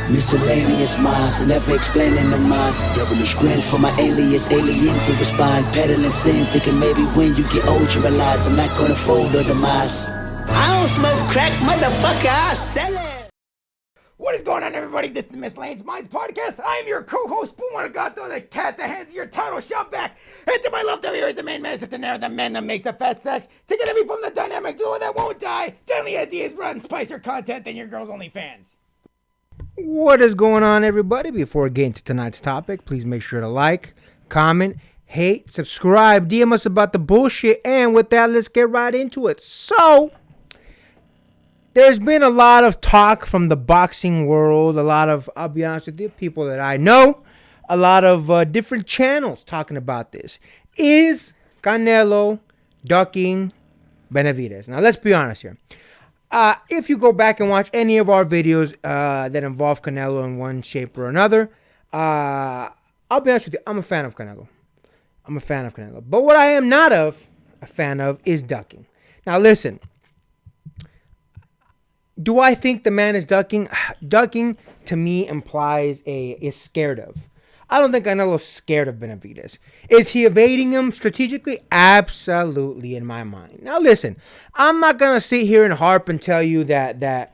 Miscellaneous minds, never explaining the minds. Devilish grin for my alias, aliens who respond. Peddling sin, thinking maybe when you get old you realize I'm not gonna fold or demise. I don't smoke crack, motherfucker, I sell it. What is going on, everybody? This is the Miscellaneous Minds Podcast. I'm your co-host, Boomer Gato, the cat that hands your title shop back. And to my left over here is the main man, Sister Nara, the man that makes the fat stacks. Together me from the dynamic duo that won't die. Deadly ideas, run, spicier content than your girls' only fans. What is going on, everybody? Before we get into tonight's topic, please make sure to like, comment, hate, subscribe, DM us about the bullshit, and with that, let's get right into it. So, there's been a lot of talk from the boxing world, I'll be honest with you, people that I know, a lot of different channels talking about this. Is Canelo Ducking Benavidez? Now, let's be honest here. If you go back and watch any of our videos that involve Canelo in one shape or another, I'll be honest with you, I'm a fan of Canelo. But what I am not a fan of is ducking. Now listen, do I think the man is ducking? Ducking to me implies is scared of. I don't think Canelo's scared of Benavidez. Is he evading him strategically? Absolutely, in my mind. Now, listen, I'm not going to sit here and harp and tell you that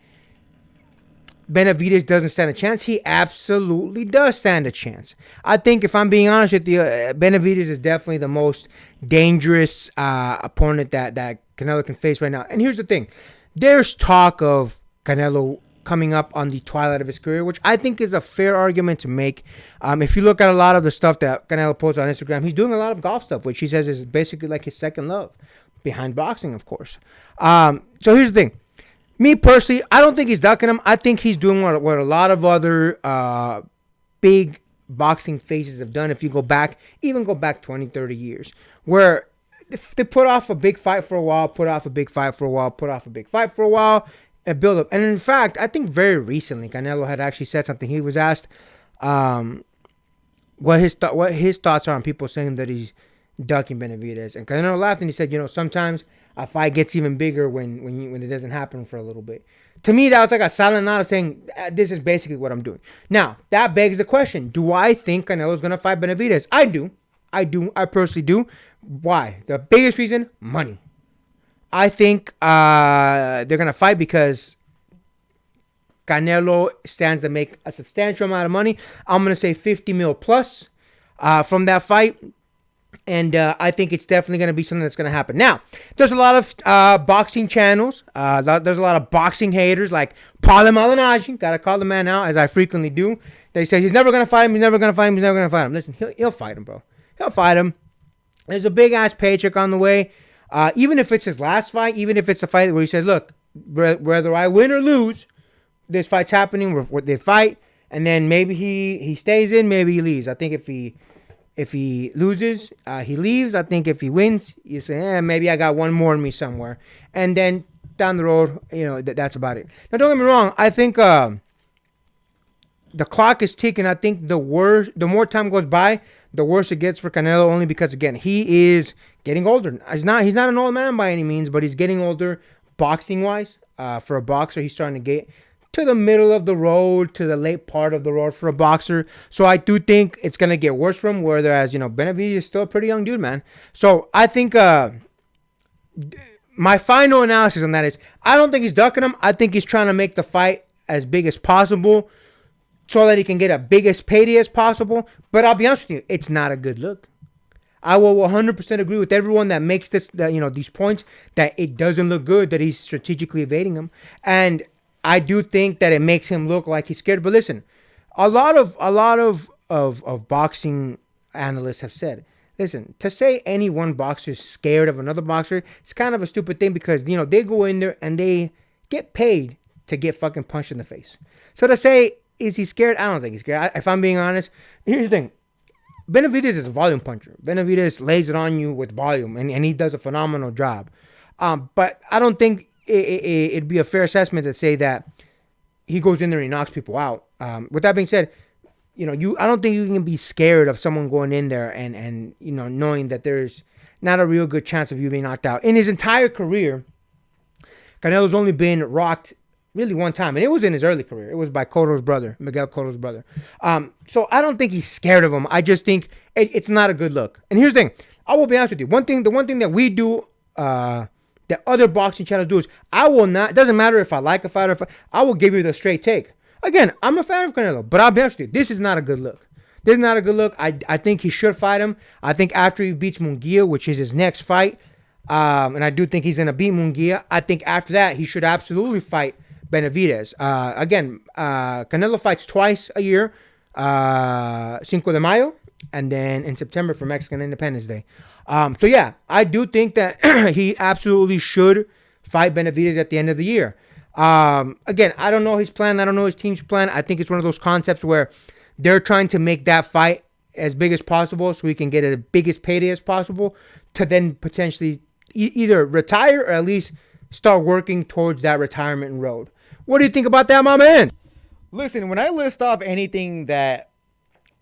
Benavidez doesn't stand a chance. He absolutely does stand a chance. I think, if I'm being honest with you, Benavidez is definitely the most dangerous opponent that Canelo can face right now. And here's the thing. There's talk of Canelo coming up on the twilight of his career, which I think is a fair argument to make. If you look at a lot of the stuff that Canelo posts on Instagram, he's doing a lot of golf stuff, which he says is basically like his second love, behind boxing, of course. So here's the thing. Me personally, I don't think he's ducking him. I think he's doing what a lot of other big boxing faces have done. If you go back 20, 30 years, where they put off a big fight for a while, and build up. And in fact, I think very recently, Canelo had actually said something. He was asked what his thoughts are on people saying that he's ducking Benavidez. And Canelo laughed and he said, sometimes a fight gets even bigger when it doesn't happen for a little bit. To me, that was like a silent nod of saying, this is basically what I'm doing. Now, that begs the question. Do I think Canelo's going to fight Benavidez? I do. I personally do. Why? The biggest reason, money. I think they're going to fight because Canelo stands to make a substantial amount of money. I'm going to say 50 mil plus from that fight. And I think it's definitely going to be something that's going to happen. Now, there's a lot of boxing channels. There's a lot of boxing haters like Paulie Malignaggi. Got to call the man out, as I frequently do. They say he's never going to fight him. Listen, he'll fight him, bro. He'll fight him. There's a big-ass paycheck on the way. Even if it's his last fight, even if it's a fight where he says, look, whether I win or lose, this fight's happening, they fight, and then maybe he stays in, maybe he leaves. I think if he loses, he leaves. I think if he wins, you say, maybe I got one more in me somewhere. And then down the road, that's about it. Now, don't get me wrong. I think the clock is ticking. I think the more time goes by, the worse it gets for Canelo, only because, again, he is getting older. He's not an old man by any means, but he's getting older boxing-wise. For a boxer, he's starting to get to the middle of the road, to the late part of the road for a boxer. So I do think it's going to get worse for him, whereas, Benavidez is still a pretty young dude, man. So I think my final analysis on that is I don't think he's ducking him. I think he's trying to make the fight as big as possible so that he can get a biggest payday as possible. But I'll be honest with you, it's not a good look. I will 100% agree with everyone that makes these points that it doesn't look good that he's strategically evading him. And I do think that it makes him look like he's scared. But listen, a lot of boxing analysts have said, listen, to say any one boxer is scared of another boxer, it's kind of a stupid thing because, they go in there and they get paid to get fucking punched in the face. So to say, is he scared? I don't think he's scared. If I'm being honest, here's the thing. Benavidez is a volume puncher. Benavidez lays it on you with volume, and he does a phenomenal job. But I don't think it'd be a fair assessment to say that he goes in there and he knocks people out. With that being said, I don't think you can be scared of someone going in there and knowing that there's not a real good chance of you being knocked out. In his entire career, Canelo's only been rocked really one time, and it was in his early career. It was by Cotto's brother, Miguel Cotto's brother. So I don't think he's scared of him. I just think it's not a good look. And here's the thing: I will be honest with you. The one thing that we do, that other boxing channels do is, I will not. It doesn't matter if I like a fighter. I will give you the straight take. Again, I'm a fan of Canelo, but I'll be honest with you. This is not a good look. This is not a good look. I think he should fight him. I think after he beats Munguia, which is his next fight, and I do think he's gonna beat Munguia. I think after that he should absolutely fight Benavidez. Again, Canelo fights twice a year, Cinco de Mayo, and then in September for Mexican Independence Day. So yeah, I do think that he absolutely should fight Benavidez at the end of the year. Again, I don't know his plan. I don't know his team's plan. I think it's one of those concepts where they're trying to make that fight as big as possible so he can get the biggest payday as possible to then potentially either retire or at least start working towards that retirement road. What do you think about that, my man? Listen, when I list off anything that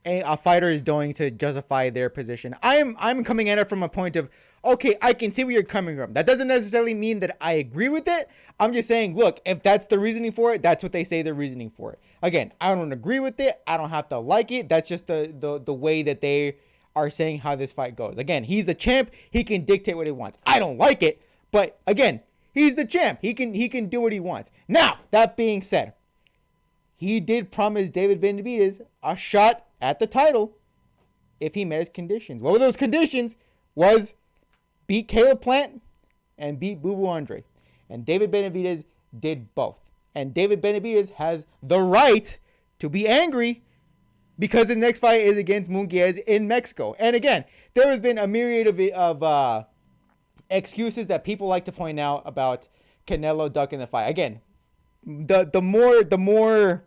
a fighter is doing to justify their position, I'm coming at it from a point of, okay, I can see where you're coming from. That doesn't necessarily mean that I agree with it. I'm just saying, look, if that's the reasoning for it, that's what they say the reasoning for it. Again, I don't agree with it. I don't have to like it. That's just the way that they are saying how this fight goes. Again, he's the champ. He can dictate what he wants. I don't like it, but again, he's the champ. He can do what he wants. Now, that being said, he did promise David Benavidez a shot at the title if he met his conditions. What were those conditions? Was beat Caleb Plant and beat Boo Boo Andre. And David Benavidez did both. And David Benavidez has the right to be angry because his next fight is against Munguia in Mexico. And again, there has been a myriad of excuses that people like to point out about Canelo ducking the fight. Again, the more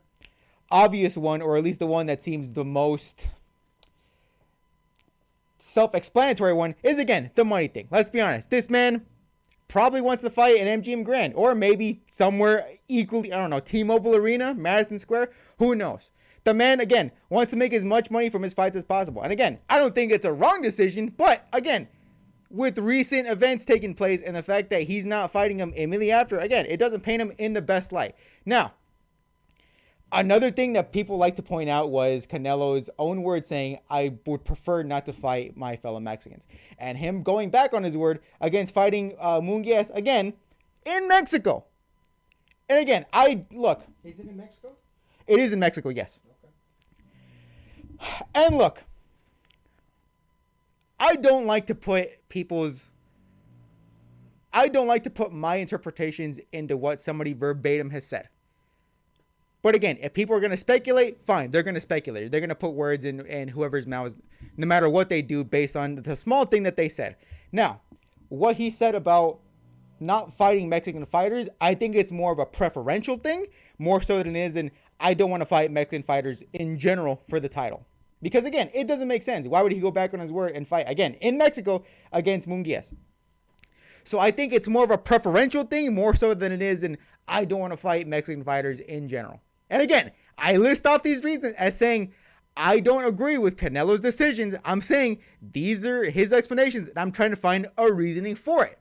obvious one, or at least the one that seems the most self-explanatory one, is again the money thing. Let's be honest. This man probably wants to fight in MGM Grand, or maybe somewhere equally, I don't know, T-Mobile Arena, Madison Square, who knows. The man, again, wants to make as much money from his fights as possible. And again, I don't think it's a wrong decision, but again, with recent events taking place and the fact that he's not fighting him immediately after, again, it doesn't paint him in the best light. Now, another thing that people like to point out was Canelo's own word saying, I would prefer not to fight my fellow Mexicans. And him going back on his word against fighting Munguia again in Mexico. And again, look. Is it in Mexico? It is in Mexico, yes. Okay. And look, I don't like to put my interpretations into what somebody verbatim has said. But again, if people are going to speculate, fine, they're going to speculate. They're going to put words in whoever's mouth, no matter what they do, based on the small thing that they said. Now, what he said about not fighting Mexican fighters, I think it's more of a preferential thing, more so than it is in, I don't want to fight Mexican fighters in general for the title. Because again, it doesn't make sense. Why would he go back on his word and fight, again, in Mexico against Munguia? So I think it's more of a preferential thing, more so than it is in, I don't want to fight Mexican fighters in general. And again, I list off these reasons as saying I don't agree with Canelo's decisions. I'm saying these are his explanations, and I'm trying to find a reasoning for it.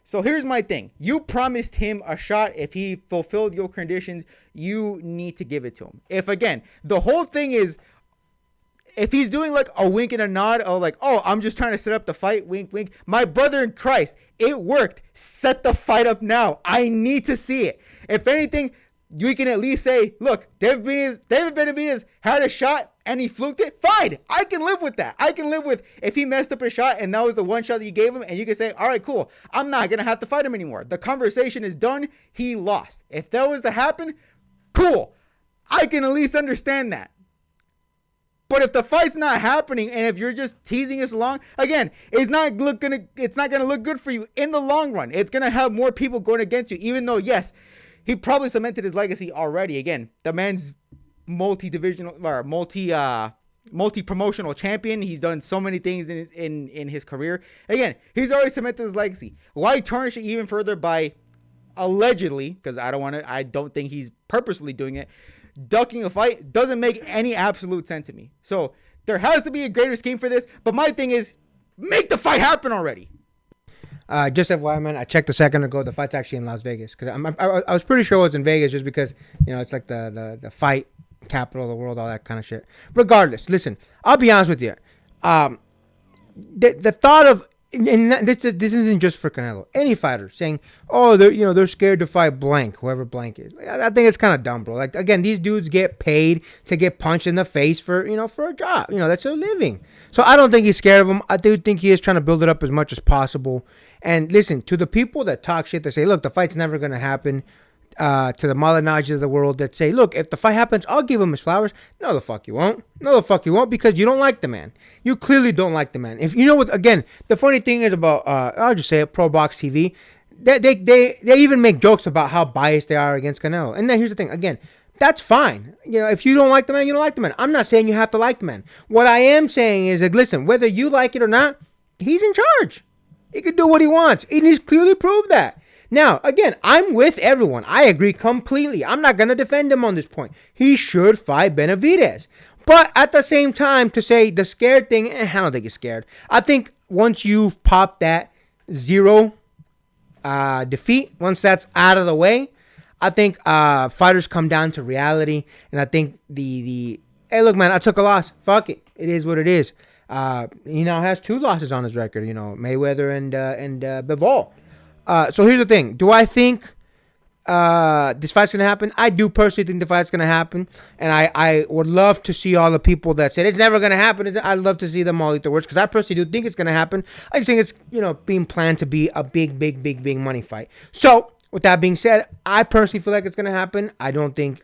So here's my thing. You promised him a shot. If he fulfilled your conditions, you need to give it to him. If, again, the whole thing is, if he's doing like a wink and a nod, or like, oh, I'm just trying to set up the fight, wink, wink. My brother in Christ, it worked. Set the fight up now. I need to see it. If anything, you can at least say, look, David Benavidez had a shot and he fluked it. Fine. I can live with that. I can live with if he messed up a shot and that was the one shot that you gave him, and you can say, all right, cool. I'm not going to have to fight him anymore. The conversation is done. He lost. If that was to happen, cool. I can at least understand that. But if the fight's not happening and if you're just teasing us along, again, it's not gonna look good for you in the long run. It's gonna have more people going against you, even though, yes, he probably cemented his legacy already. Again, the man's multi-divisional or multi-promotional champion. He's done so many things in his career. Again, he's already cemented his legacy. Why tarnish it even further by allegedly, because I don't think he's purposefully doing it, ducking a fight? Doesn't make any absolute sense to me. So there has to be a greater scheme for this. But my thing is, make the fight happen already. Just FYI, man, I checked a second ago. The fight's actually in Las Vegas because I was pretty sure it was in Vegas just because it's like the fight capital of the world, all that kind of shit. Regardless, listen, I'll be honest with you. The thought of this isn't just for Canelo. Any fighter saying, "Oh, they're scared to fight blank, whoever blank is." I think it's kind of dumb, bro. Like again, these dudes get paid to get punched in the face for a job. That's their living. So I don't think he's scared of them. I do think he is trying to build it up as much as possible. And listen, to the people that talk shit, that say, "Look, the fight's never gonna happen." To the Malinajis of the world that say, "Look, if the fight happens, I'll give him his flowers." No, the fuck you won't. No, the fuck you won't, because you don't like the man. You clearly don't like the man. If you know what, again, the funny thing is about, I'll just say it, Pro Box TV, they even make jokes about how biased they are against Canelo. And then here's the thing, again, that's fine. If you don't like the man, you don't like the man. I'm not saying you have to like the man. What I am saying is, like, listen, whether you like it or not, he's in charge. He can do what he wants. And he's clearly proved that. Now, again, I'm with everyone. I agree completely. I'm not going to defend him on this point. He should fight Benavidez. But at the same time, to say the scared thing, I don't think he's scared. I think once you've popped that 0 defeat, once that's out of the way, I think fighters come down to reality. And I think hey, look, man, I took a loss. Fuck it. It is what it is. He now has 2 losses on his record, Mayweather and Bivol. So here's the thing. Do I think this fight's going to happen? I do personally think the fight's going to happen. And I would love to see all the people that said it's never going to happen. I'd love to see them all eat their words, because I personally do think it's going to happen. I just think it's, being planned to be a big money fight. So with that being said, I personally feel like it's going to happen. I don't think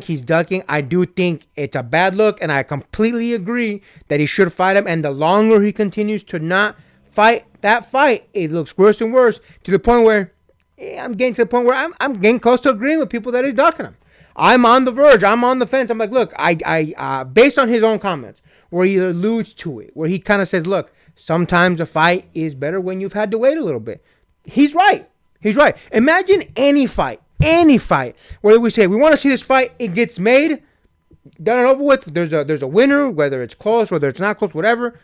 he's ducking. I do think it's a bad look. And I completely agree that he should fight him. And the longer he continues to not fight that fight, it looks worse and worse, to the point where I'm getting close to agreeing with people that he's ducking him. I'm on the verge. I'm on the fence. I'm like, look, I based on his own comments, where he alludes to it, where he kind of says, look, sometimes a fight is better when you've had to wait a little bit. He's right. Imagine any fight, where we say, we want to see this fight, it gets made, done and over with, there's a winner, whether it's close, whether it's not close, whatever.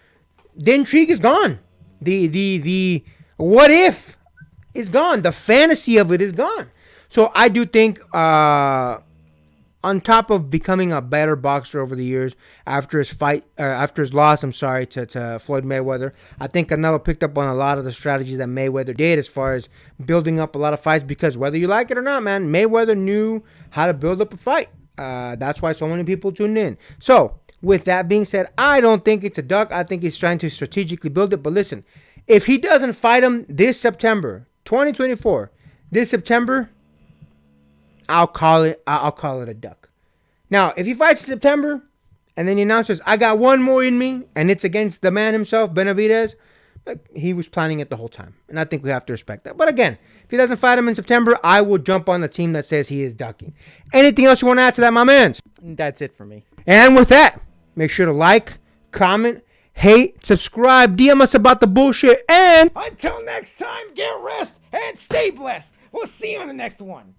The intrigue is gone. The what if is gone. The fantasy of it is gone. So I do think, on top of becoming a better boxer over the years after his loss, to Floyd Mayweather, I think Canelo picked up on a lot of the strategies that Mayweather did as far as building up a lot of fights, because whether you like it or not, man, Mayweather knew how to build up a fight. That's why so many people tuned in. So with that being said, I don't think it's a duck. I think he's trying to strategically build it. But listen, if he doesn't fight him this September, 2024, this September, I'll call it a duck. Now, if he fights in September and then he announces, I got one more in me, and it's against the man himself, Benavidez, he was planning it the whole time. And I think we have to respect that. But again, if he doesn't fight him in September, I will jump on the team that says he is ducking. Anything else you want to add to that, my mans? That's it for me. And with that, make sure to like, comment, hate, subscribe, DM us about the bullshit, and Until next time, get rest and stay blessed. We'll see you in the next one.